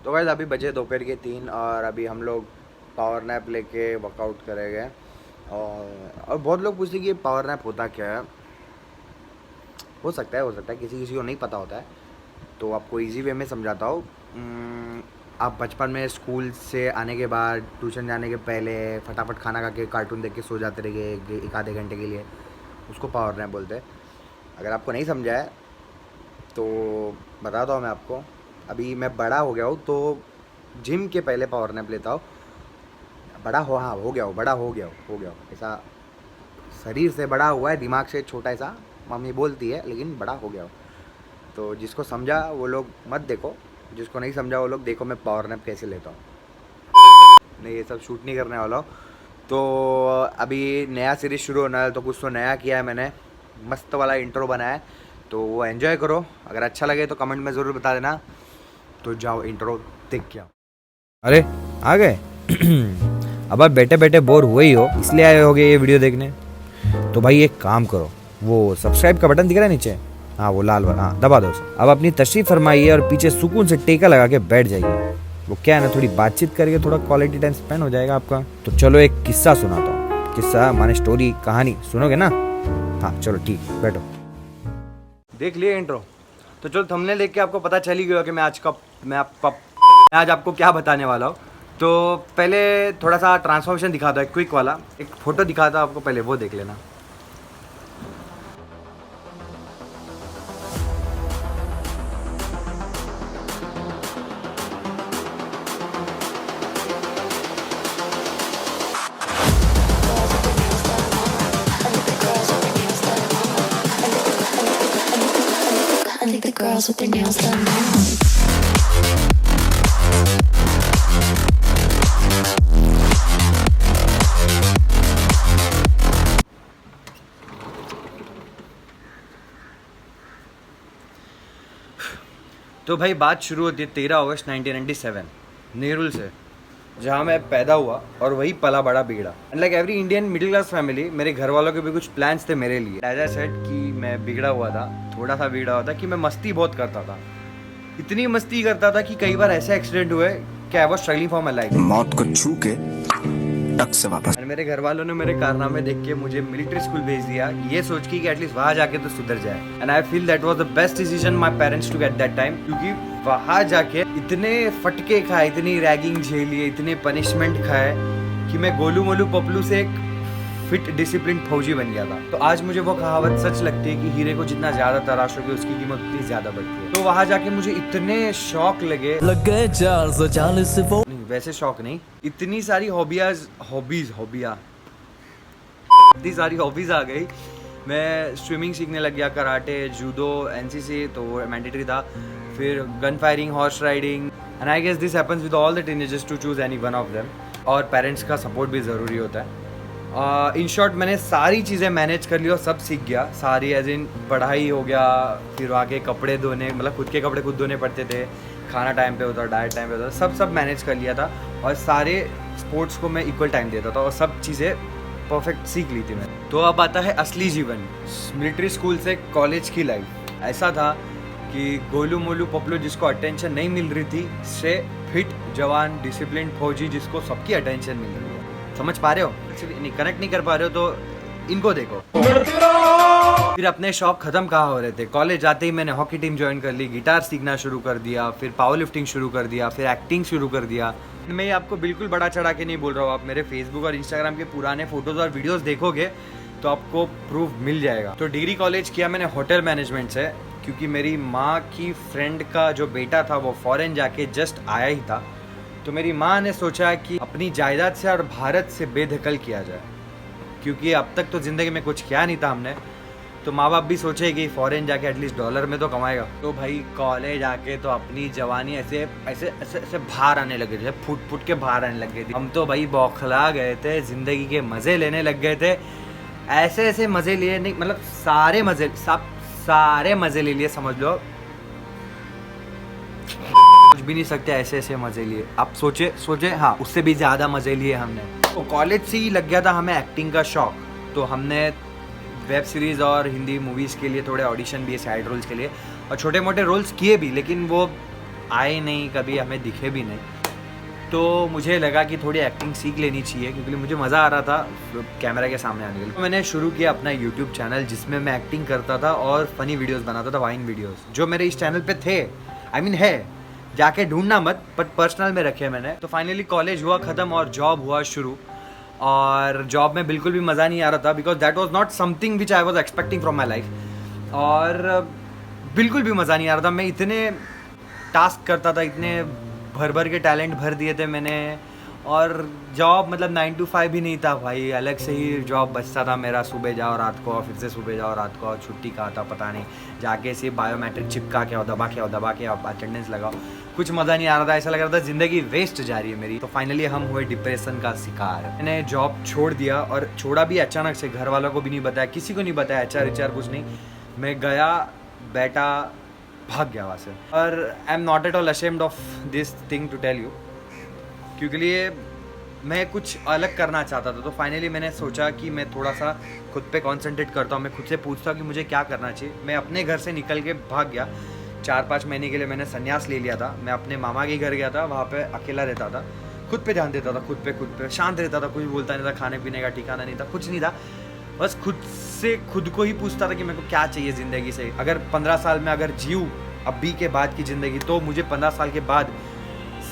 तो गाइस अभी बजे दोपहर के 3 और अभी हम लोग पावर नैप लेके वर्कआउट करेंगे। और बहुत लोग पूछते हैं कि ये पावर नैप होता क्या है। हो सकता है किसी किसी को नहीं पता होता है, तो आपको इजी वे में समझाता हूँ। आप बचपन में स्कूल से आने के बाद ट्यूशन जाने के पहले फटाफट खाना खा के कार्टून देख के सो जाते रहे एक आधे घंटे के लिए, उसको पावर नैप बोलते हैं। अगर आपको नहीं समझा है तो बताता हूँ मैं आपको। अभी मैं बड़ा हो गया हूँ तो जिम के पहले पावर नैप लेता हूँ। बड़ा हो हाँ हो गया हूँ, बड़ा हो गया हूँ ऐसा। शरीर से बड़ा हुआ है, दिमाग से छोटा ऐसा मम्मी बोलती है, लेकिन बड़ा हो गया हूँ। तो जिसको समझा वो लोग मत देखो, जिसको नहीं समझा वो लोग देखो मैं पावर नैप कैसे लेता हूँ। नहीं, ये सब शूट नहीं करने वाला हूँ। तो अभी नया सीरीज़ शुरू होना है तो कुछ तो नया किया है मैंने, मस्त वाला इंट्रो बनाया है, तो वो एंजॉय करो। अगर अच्छा लगे तो कमेंट में ज़रूर बता देना। तो जाओ इंट्रो देख के आओ। अरे आ गए। अब आप बैठे बैठे बोर हुए ही हो इसलिए आए होगे ये वीडियो देखने। तो भाई एक काम करो, वो सब्सक्राइब का बटन दिख रहा है नीचे, हाँ वो लाल वाला, हाँ दबा दो उसे। अब अपनी तशरीफ फरमाइए और पीछे सुकून से टेका लगा के बैठ जाइए। वो क्या है ना, थोड़ी बातचीत करके थोड़ा क्वालिटी टाइम स्पेंड हो जाएगा आपका। तो चलो एक किस्सा सुनाता हूँ। किस्सा माने स्टोरी, कहानी सुनोगे ना? हाँ चलो ठीक, बैठो। देख लिए इंट्रो, तो चलो थंबनेल देख के आपको पता चल ही गया कि मैं आज आपको क्या बताने वाला हूँ। तो पहले थोड़ा सा ट्रांसफॉर्मेशन दिखाता है, क्विक वाला एक फ़ोटो दिखाता हूँ आपको, पहले वो देख लेना। I think the girls with their nails done now. तो भाई बात शुरू होती है 13 अगस्त 1997 नेरुल से, जहाँ मैं पैदा हुआ और वही पला बड़ा बिगड़ा। Like every Indian middle class family, मेरे घर वालों के भी कुछ प्लान्स थे मेरे लिए। एज आई सेड कि मैं बिगड़ा हुआ था, थोड़ा सा बिगड़ा हुआ था कि मैं मस्ती बहुत करता था। इतनी मस्ती करता था कि कई बार ऐसे एक्सीडेंट हुए कि I was struggling for my life. मौत को छू के टक से वापस। मेरे घर वालों ने मेरे कारनामे देख के मुझे मिलिट्री स्कूल भेज दिया, ये सोच के कि एटलीस्ट वहाँ जाके तो सुधर जाए। And I feel that was the best decision my parents to get that time, क्योंकि वहाँ जाके इतने फटके खाए, इतनी रैगिंग झेली, इतने पनिशमेंट खाए कि मैं गोलू मोलू पपलू से एक फिट डिसिप्लिन फौजी बन गया था। तो आज मुझे वो कहावत सच लगती है कि हीरे को जितना ज्यादा तराशोगे उसकी कीमत उतनी ज्यादा बढ़ती है। तो वहाँ जाके मुझे इतने शौक लगे, लग गए 440 वो। नहीं वैसे शौक नहीं, इतनी सारी हॉबीज आ गई। मैं स्विमिंग सीखने लग गया, कराटे, जूडो, एनसीसी तो वो मैंडेटरी था, फिर gun firing, horse riding. And I guess this happens with all the teenagers to choose any one of them. और पेरेंट्स का सपोर्ट भी ज़रूरी होता है। इन शॉर्ट मैंने सारी चीज़ें मैनेज कर ली और सब सीख गया। सारी एज इन पढ़ाई हो गया, फिर आगे कपड़े धोने, मतलब खुद के कपड़े खुद धोने पड़ते थे, खाना टाइम पे होता, डाइट टाइम पे होता, सब मैनेज कर लिया था। और सारे स्पोर्ट्स को मैं इक्वल टाइम देता था और सब चीज़ें परफेक्ट सीख ली थी मैंने। तो अब आता है असली जीवन, मिलिट्री स्कूल से कॉलेज की लाइफ। ऐसा था कि गोलू मोलू पपलू जिसको अटेंशन नहीं मिल रही थी, से फिट जवान डिसिप्लिन फौजी जिसको सबकी अटेंशन मिल रही है। समझ पा रहे हो? नहीं कनेक्ट नहीं कर पा रहे हो तो इनको देखो। फिर अपने शौक खत्म कहाँ हो रहे थे। कॉलेज जाते ही मैंने हॉकी टीम ज्वाइन कर ली, गिटार सीखना शुरू कर दिया, फिर पावर लिफ्टिंग शुरू कर दिया, फिर एक्टिंग शुरू कर दिया। मैं ये आपको बिल्कुल बड़ा चढ़ा के नहीं बोल रहा हूँ, आप मेरे फेसबुक और इंस्टाग्राम के पुराने फोटोज और वीडियोस देखोगे तो आपको प्रूफ मिल जाएगा। तो डिग्री कॉलेज किया मैंने होटल मैनेजमेंट से, क्योंकि मेरी माँ की फ्रेंड का जो बेटा था वो फॉरेन जाके जस्ट आया ही था। तो मेरी माँ ने सोचा कि अपनी जायदाद से और भारत से बेदखल किया जाए, क्योंकि अब तक तो ज़िंदगी में कुछ किया नहीं था हमने। तो माँ बाप भी सोचे कि फॉरेन जाके एटलीस्ट डॉलर में तो कमाएगा। तो भाई कॉलेज आके तो अपनी जवानी ऐसे ऐसे ऐसे ऐसे बाहर आने लगे थे, फुट के बाहर आने लग गई थी। हम तो भाई बौखला गए थे, ज़िंदगी के मज़े लेने लग गए थे। ऐसे ऐसे मज़े लिए नहीं, मतलब सारे मज़े ले लिए, समझ लो कुछ भी नहीं सकते, ऐसे ऐसे मज़े लिए। आप सोचे हाँ, उससे भी ज़्यादा मज़े लिए हमने। तो कॉलेज से ही लग गया था हमें एक्टिंग का शौक। तो हमने वेब सीरीज़ और हिंदी मूवीज़ के लिए थोड़े ऑडिशन दिए, साइड रोल्स के लिए, और छोटे मोटे रोल्स किए भी, लेकिन वो आए नहीं, कभी हमें दिखे भी नहीं। तो मुझे लगा कि थोड़ी एक्टिंग सीख लेनी चाहिए, क्योंकि मुझे मज़ा आ रहा था कैमरा के सामने आने के लिए। तो मैंने शुरू किया अपना यूट्यूब चैनल, जिसमें मैं एक्टिंग करता था और फ़नी वीडियोस बनाता था, वाइन वीडियोस, जो मेरे इस चैनल पे थे। आई मीन है, जाके ढूंढना मत, बट पर्सनल में रखे मैंने। तो फाइनली कॉलेज हुआ ख़त्म और जॉब हुआ शुरू, और जॉब में बिल्कुल भी मज़ा नहीं आ रहा था, because that was not something which I was expecting from my life. और बिल्कुल भी मज़ा नहीं आ रहा था। मैं इतने टास्क करता था, इतने भर भर के टैलेंट भर दिए थे मैंने, और जॉब मतलब 9 to 5 भी नहीं था भाई, अलग से ही जॉब बचता था मेरा। सुबह जाओ रात को, फिर से सुबह जाओ रात को, छुट्टी का आता पता नहीं, जाके से बायोमेट्रिक चिपका के और दबा के अटेंडेंस लगाओ। कुछ मज़ा नहीं आ रहा था, ऐसा लग रहा था ज़िंदगी वेस्ट जा रही है मेरी। तो फाइनली हम हुए डिप्रेशन का शिकार। मैंने जॉब छोड़ दिया, और छोड़ा भी अचानक से, घर वालों को भी नहीं बताया, किसी को नहीं बताया, HR कुछ नहीं। मैं गया, बैठा, भाग गया वहाँ से। और I am not at all ashamed of this thing to tell you, क्योंकि लिए मैं कुछ अलग करना चाहता था। तो फाइनली मैंने सोचा कि मैं थोड़ा सा खुद पे कंसंट्रेट करता हूँ, मैं खुद से पूछता हूँ कि मुझे क्या करना चाहिए। मैं अपने घर से निकल के भाग गया। 4-5 महीने के लिए मैंने संन्यास ले लिया था। मैं अपने मामा के घर गया था, वहाँ पे अकेला रहता था, खुद पे ध्यान देता था, खुद पे शांत रहता था, कुछ बोलता नहीं था, खाने पीने का ठिकाना नहीं था, कुछ नहीं था। बस खुद से खुद को ही पूछता था कि मेरे को क्या चाहिए ज़िंदगी से। अगर 15 साल में अगर जीऊँ अभी के बाद की ज़िंदगी, तो मुझे 15 साल के बाद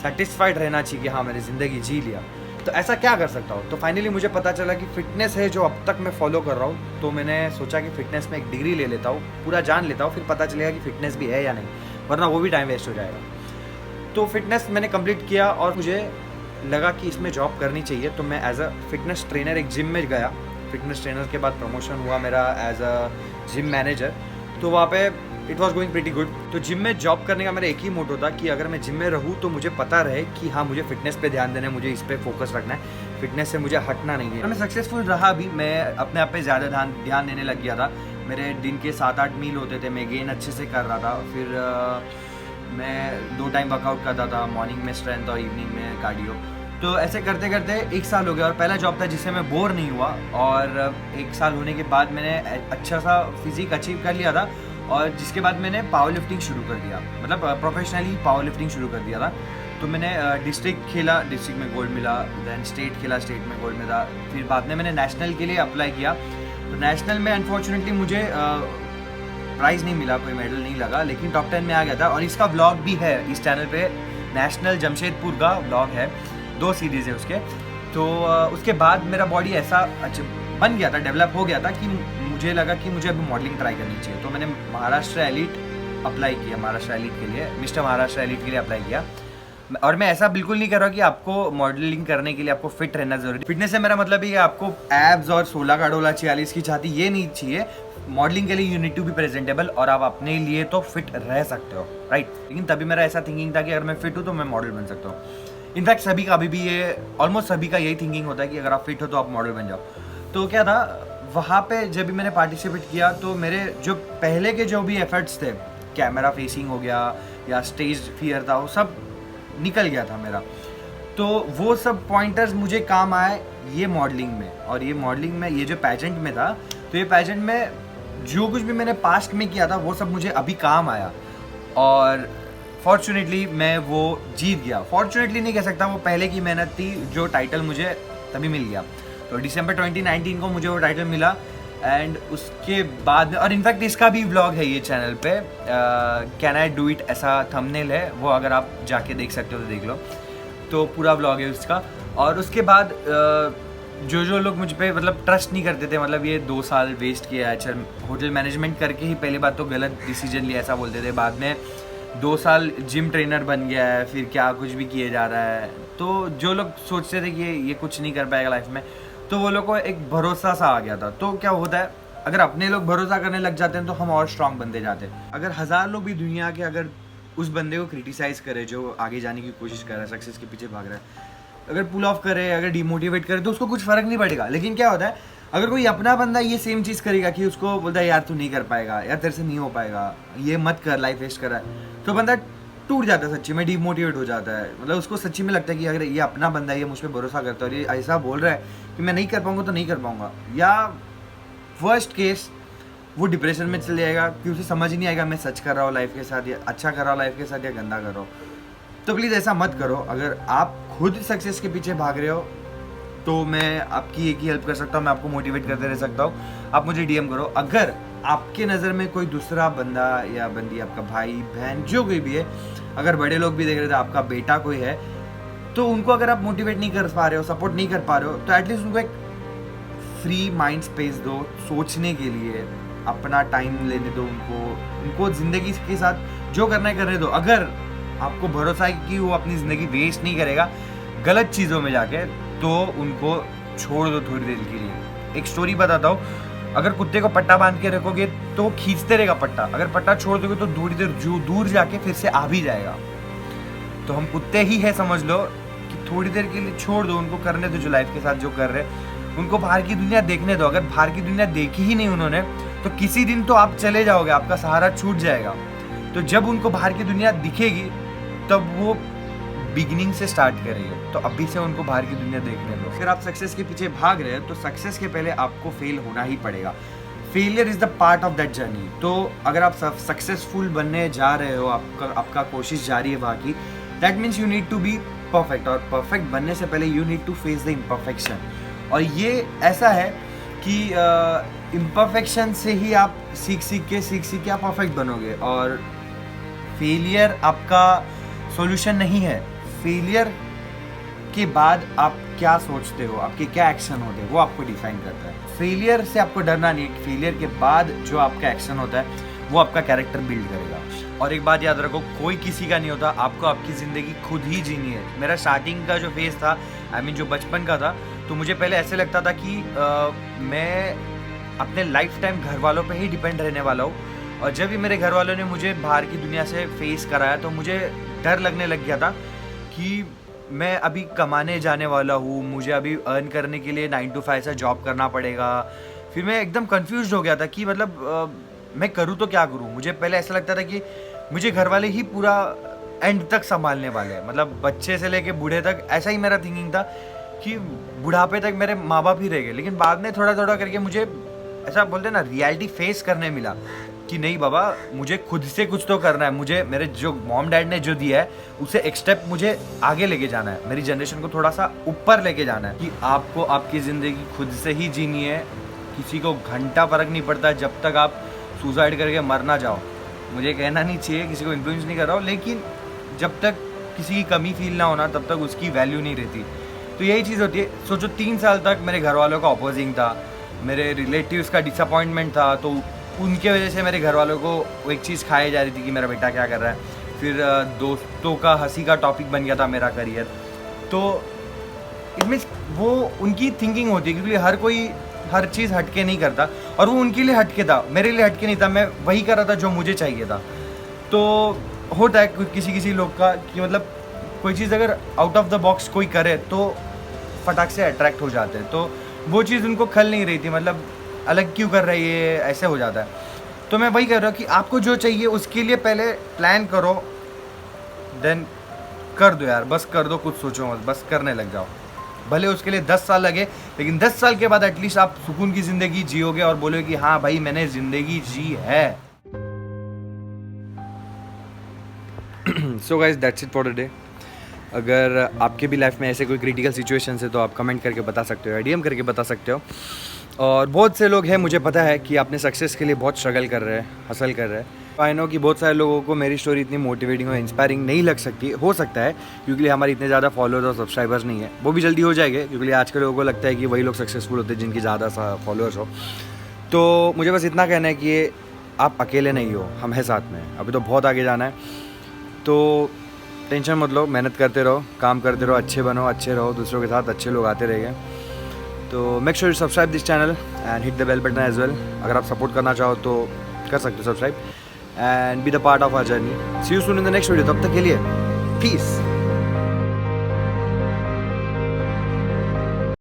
सेटिस्फाइड रहना चाहिए कि हाँ मैंने ज़िंदगी जी लिया। तो ऐसा क्या कर सकता हूँ? तो फाइनली मुझे पता चला कि फ़िटनेस है जो अब तक मैं फॉलो कर रहा हूँ। तो मैंने सोचा कि फ़िटनेस में एक डिग्री ले लेता हूँ, पूरा जान लेता हूँ, फिर पता चलेगा कि फ़िटनेस भी है या नहीं, वरना वो भी टाइम वेस्ट हो जाएगा। तो फिटनेस मैंने कंप्लीट किया, और मुझे लगा कि इसमें जॉब करनी चाहिए। तो मैं एज अ फिटनेस ट्रेनर एक जिम में गया। फिटनेस ट्रेनर के बाद प्रमोशन हुआ मेरा एज अ जिम मैनेजर। तो वहाँ पे it was going pretty good. तो जिम में जॉब करने का मेरा एक ही मोटो था कि अगर मैं जिम में रहूँ तो मुझे पता रहे कि हाँ मुझे फिटनेस पे ध्यान देना है, मुझे इस पर फोकस रखना है, फिटनेस से मुझे हटना नहीं है। मैं सक्सेसफुल रहा भी, मैं अपने आप पे ज़्यादा ध्यान देने लग गया था। मेरे दिन के 7-8 मील होते थे, मैं गेन अच्छे से कर रहा था। फिर मैं 2 टाइम वर्कआउट करता था, मॉर्निंग में स्ट्रेंथ और इवनिंग में कार्डियो। तो ऐसे करते करते 1 साल हो गया, और पहला जॉब था जिससे मैं बोर नहीं हुआ। और 1 साल होने के बाद मैंने अच्छा सा फिजिक अचीव कर लिया था, और जिसके बाद मैंने पावर लिफ्टिंग शुरू कर दिया, मतलब प्रोफेशनली पावर लिफ्टिंग शुरू कर दिया था। तो मैंने डिस्ट्रिक्ट खेला, डिस्ट्रिक्ट में गोल्ड मिला, देन स्टेट खेला, स्टेट में गोल्ड मिला। फिर बाद में मैंने नेशनल के लिए अप्लाई किया। तो नेशनल में अनफॉर्चुनेटली मुझे प्राइज़ नहीं मिला, कोई मेडल नहीं लगा, लेकिन टॉप 10 में आ गया था। और इसका ब्लॉग भी है इस चैनल पे, नेशनल जमशेदपुर का ब्लॉग है, 2 सीरीज़ है उसके। तो उसके बाद मेरा बॉडी ऐसा अच्छा बन गया था, डेवलप हो गया था कि मुझे लगा कि मुझे अभी मॉडलिंग ट्राई करनी चाहिए। तो मैंने महाराष्ट्र एलीट अप्लाई किया, महाराष्ट्र एलीट के लिए, मिस्टर महाराष्ट्र एलीट के लिए अप्लाई किया। और मैं ऐसा बिल्कुल नहीं कर रहा कि आपको मॉडलिंग करने के लिए आपको फिट रहना जरूरी। फिटनेस से मेरा मतलब है कि आपको एब्स और 16 का डोला 46 की छाती ये नहीं चाहिए। मॉडलिंग के लिए you need to be presentable, और आप अपने लिए तो फिट रह सकते हो, राइट। लेकिन तभी मेरा ऐसा थिंकिंग था कि अगर मैं फिट हूँ तो मैं मॉडल बन सकता हूँ। इनफैक्ट सभी का अभी भी ये, ऑलमोस्ट सभी का यही थिंकिंग होता है कि अगर आप फिट हो तो आप मॉडल बन जाओ। तो क्या था, वहाँ पे जब भी मैंने पार्टिसिपेट किया तो मेरे जो पहले के जो भी एफर्ट्स थे, कैमरा फेसिंग हो गया या स्टेज फियर था, वो सब निकल गया था मेरा। तो वो सब पॉइंटर्स मुझे काम आए ये मॉडलिंग में। और ये मॉडलिंग में, ये जो पैजेंट में था, तो ये पैजेंट में जो कुछ भी मैंने पास्ट में किया था वो सब मुझे अभी काम आया। और फॉर्चुनेटली मैं वो जीत गया। फॉर्चुनेटली नहीं कह सकता, वो पहले की मेहनत थी, जो टाइटल मुझे तभी मिल गया। तो दिसंबर 2019 को मुझे वो टाइटल मिला। एंड उसके बाद में, और इनफैक्ट इसका भी व्लॉग है ये चैनल पे, कैन आई डू इट ऐसा थंबनेल है, वो अगर आप जाके देख सकते हो तो देख लो। तो पूरा व्लॉग है उसका। और उसके बाद जो लोग मुझ पे मतलब ट्रस्ट नहीं करते थे, मतलब ये 2 साल वेस्ट किया है, चल होटल मैनेजमेंट करके ही पहली बात तो गलत डिसीजन लिया ऐसा बोलते थे, बाद में 2 साल जिम ट्रेनर बन गया है, फिर क्या कुछ भी किए जा रहा है। तो जो लोग सोचते थे कि ये कुछ नहीं कर पाएगा लाइफ में, तो वो लोग को एक भरोसा सा आ गया था। तो क्या होता है, अगर अपने लोग भरोसा करने लग जाते हैं तो हम और स्ट्रांग बनते जाते हैं। अगर 1000 लोग भी दुनिया के अगर उस बंदे को क्रिटिसाइज़ करे जो आगे जाने की कोशिश कर रहा है, सक्सेस के पीछे भाग रहा है, अगर पुल ऑफ करे, अगर डिमोटिवेट करे, तो उसको कुछ फ़र्क नहीं पड़ेगा। लेकिन क्या होता है, अगर कोई अपना बंदा ये सेम चीज़ करेगा कि उसको बोलता है यार तू नहीं कर पाएगा, यार तेरे से नहीं हो पाएगा, ये मत कर, लाइफ वेस्ट कर रहा है, तो बंदा टूट जाता है, सच्ची में डिमोटिवेट हो जाता है। मतलब उसको सच्ची में लगता है कि अगर ये अपना बंदा है, ये मुझ पर भरोसा करता है और ये ऐसा बोल रहा है कि मैं नहीं कर पाऊँगा तो नहीं कर पाऊँगा, या वर्स्ट केस वो डिप्रेशन में चले जाएगा कि उसे समझ ही नहीं आएगा मैं सच कर रहा हूँ लाइफ के साथ, या अच्छा कर रहा हूँ लाइफ के साथ, या गंदा कर रहा हूँ। तो प्लीज़ ऐसा मत करो। अगर आप खुद सक्सेस के पीछे भाग रहे हो तो मैं आपकी एक ही हेल्प कर सकता हूँ, मैं आपको मोटिवेट करते रह सकता हूँ। आप मुझे डीएम करो। अगर आपके नज़र में कोई दूसरा बंदा या बंदी, आपका भाई बहन जो कोई भी है, अगर बड़े लोग भी देख रहे थे, आपका बेटा कोई है, तो उनको अगर आप मोटिवेट नहीं कर पा रहे हो, सपोर्ट नहीं कर पा रहे हो, तो एटलीस्ट उनको एक फ्री माइंड स्पेस दो सोचने के लिए, अपना टाइम लेने दो उनको ज़िंदगी के साथ जो करना है करने दो। अगर आपको भरोसा है कि वो अपनी ज़िंदगी वेस्ट नहीं करेगा गलत चीज़ों में जाके, तो उनको छोड़ दो थोड़ी देर के लिए। एक स्टोरी बताता हूँ। अगर कुत्ते को पट्टा बांध के रखोगे तो खींचते रहेगा पट्टा, अगर पट्टा छोड़ दोगे तो थोड़ी देर दूर जाके फिर से आ भी जाएगा। तो हम कुत्ते ही है समझ लो, कि थोड़ी देर के लिए छोड़ दो उनको, करने दो जो लाइफ के साथ जो कर रहे, उनको बाहर की दुनिया देखने दो। अगर बाहर की दुनिया देखी ही नहीं उन्होंने तो किसी दिन तो आप चले जाओगे, आपका सहारा छूट जाएगा। तो जब उनको बाहर की दुनिया दिखेगी तब वो बिगिनिंग से स्टार्ट करेंगे। तो अभी से उनको बाहर की दुनिया देखने दो। अगर आप सक्सेस के पीछे भाग रहे हैं तो सक्सेस के पहले आपको फेल होना ही पड़ेगा। Failure is the part of that journey. तो अगर आप सक्सेसफुल बनने जा रहे हो, आपका कोशिश जारी है वहाँ की, that means you need to be perfect. और परफेक्ट बनने से पहले you need to face the imperfection. और ये ऐसा है कि इम्परफेक्शन से ही आप सीख के आप परफेक्ट बनोगे। और फेलियर आपका सॉल्यूशन नहीं है। फेलियर के बाद आप क्या सोचते हो, आपके क्या एक्शन होते हैं, वो आपको डिफाइन करता है। फेलियर से आपको डरना नहीं है। फेलियर के बाद जो आपका एक्शन होता है वो आपका कैरेक्टर बिल्ड करेगा। और एक बात याद रखो, कोई किसी का नहीं होता, आपको आपकी ज़िंदगी खुद ही जीनी है। मेरा स्टार्टिंग का जो फेज़ था, जो बचपन का था, तो मुझे पहले ऐसे लगता था कि मैं अपने लाइफ टाइम घर वालों पे ही डिपेंड रहने वाला हूँ। और जब भी मेरे घर वालों ने मुझे बाहर की दुनिया से फेस कराया तो मुझे डर लगने लग गया था कि मैं अभी कमाने जाने वाला हूँ, मुझे अभी अर्न करने के लिए 9 to 5 से जॉब करना पड़ेगा। फिर मैं एकदम कंफ्यूज हो गया था कि मतलब मैं करूँ तो क्या करूँ। मुझे पहले ऐसा लगता था कि मुझे घर वाले ही पूरा एंड तक संभालने वाले हैं, मतलब बच्चे से लेके बूढ़े तक। ऐसा ही मेरा थिंकिंग था कि बुढ़ापे तक मेरे माँ बाप ही रह गए। लेकिन बाद में थोड़ा थोड़ा करके मुझे ऐसा बोलते हैं ना, रियलिटी फेस करने मिला कि नहीं बाबा, मुझे खुद से कुछ तो करना है। मुझे मेरे जो मॉम डैड ने जो दिया है उसे एक स्टेप मुझे आगे लेके जाना है, मेरी जनरेशन को थोड़ा सा ऊपर लेके जाना है। कि आपको आपकी ज़िंदगी खुद से ही जीनी है। किसी को घंटा फर्क नहीं पड़ता जब तक आप सुसाइड करके मर ना जाओ। मुझे कहना नहीं चाहिए, किसी को इन्फ्लुएंस नहीं कर रहा हूँ, लेकिन जब तक किसी की कमी फील ना होना तब तक उसकी वैल्यू नहीं रहती। तो यही चीज़ होती है। सोचो 3 साल तक मेरे घर वालों का अपोजिंग था, मेरे रिलेटिव्स का डिसअपॉइंटमेंट था, तो उनके वजह से मेरे घर वालों को वो एक चीज़ खाई जा रही थी कि मेरा बेटा क्या कर रहा है। फिर दोस्तों का हंसी का टॉपिक बन गया था मेरा करियर। तो इट मीन्स वो उनकी थिंकिंग होती है, क्योंकि हर कोई हर चीज़ हटके नहीं करता, और वो उनके लिए हटके था, मेरे लिए हटके नहीं था। मैं वही कर रहा था जो मुझे चाहिए था। तो होता है किसी लोग का कि मतलब कोई चीज़ अगर आउट ऑफ द बॉक्स कोई करे तो फटाक से अट्रैक्ट हो जाते हैं। तो वो चीज़ उनको खल नहीं रही थी, मतलब अलग क्यों कर रही है, ऐसे हो जाता है। तो मैं वही कह रहा हूँ कि आपको जो चाहिए उसके लिए पहले प्लान करो, देन कर दो यार, बस कर दो, कुछ सोचो मत, बस करने लग जाओ। भले उसके लिए 10 साल लगे, लेकिन 10 साल के बाद एटलीस्ट आप सुकून की ज़िंदगी जियोगे और बोलोगे कि हाँ भाई मैंने ज़िंदगी जी है। So guys, that's it for today. अगर आपके भी लाइफ में ऐसे कोई क्रिटिकल सिचुएशन है तो आप कमेंट करके बता सकते हो, डीएम करके बता सकते हो। और बहुत से लोग हैं, मुझे पता है कि आपने सक्सेस के लिए बहुत स्ट्रगल कर रहे हैं, हसल कर रहे हैं। आई नो कि बहुत सारे लोगों को मेरी स्टोरी इतनी मोटिवेटिंग और इंस्पायरिंग नहीं लग सकती, हो सकता है क्योंकि हमारे इतने ज़्यादा फॉलोअर्स और सब्सक्राइबर्स नहीं है। वो भी जल्दी हो जाएंगे, क्योंकि आजकल लोगों को लगता है कि वही लोग सक्सेसफुल होते हैं जिनकी ज़्यादा फॉलोअर्स हो। तो मुझे बस इतना कहना है कि आप अकेले नहीं हो, हम हैं साथ में। अभी तो बहुत आगे जाना है, तो टेंशन मत लो, मेहनत करते रहो, काम करते रहो, अच्छे बनो, अच्छे रहो, दूसरों के साथ अच्छे लोग आते रहेंगे। तो make sure you subscribe this channel and hit the bell button as well. अगर आप सपोर्ट करना चाहो तो कर सकते हो subscribe and be the part of our journey. See you soon in the next video. तब तक के लिए पीस।